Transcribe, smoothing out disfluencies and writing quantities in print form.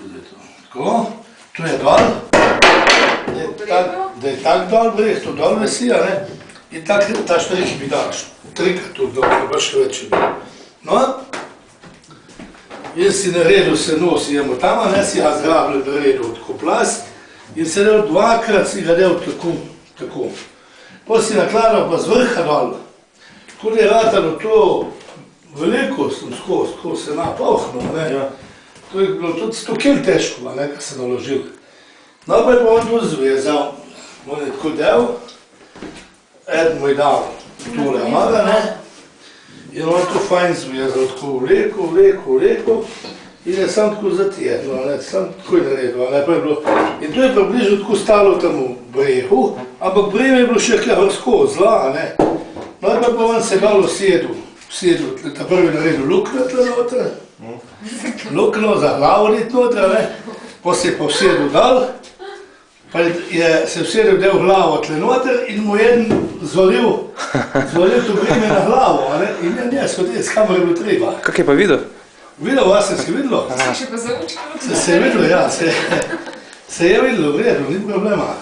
zdaj to. Tako, tu je dol. Da je tak dol breh, to dol vesi, a ne? In tak ta štrih bi daš. Trikrat tu dol, ne pa še več je bil. No, jaz si naredil se nos, jemo tam, a ne, si ga zgrabili naredil tako plas in se del dvakrat si ga del tako. Potem si nakladal pa z vrha dol. Tako da je ratalo to veliko sem skozi se napohnil, ne. To je bilo tudi 100 kil težko, ne, kar se naložil. No, pa je pa on tu zvezal. On je tako del, eden mu je dal tole amaga, ne. In on je to fajn zvezal, tako vleko in je sam tako zatjedno, ne, sam tako je naredil, ne, pa je bilo. In to je približno tako stalo tam v brehu, ampak breme je bilo še klevrsko, zla, ne. No, in pa on se dal usedel, ta prvi naredil lukno tle noter, lukno za glavo nit noter, ne, pa se je pa usedel dal, pa je se usedel del glavo tle noter in mu jeden zvalil to breme na glavo, ne, in ne, s kamor je bilo treba. Kak je pa videl? Videl vas, se videlo? Si še pa zaučil? Se je videlo, ja, se je videlo, v redu, ni problema.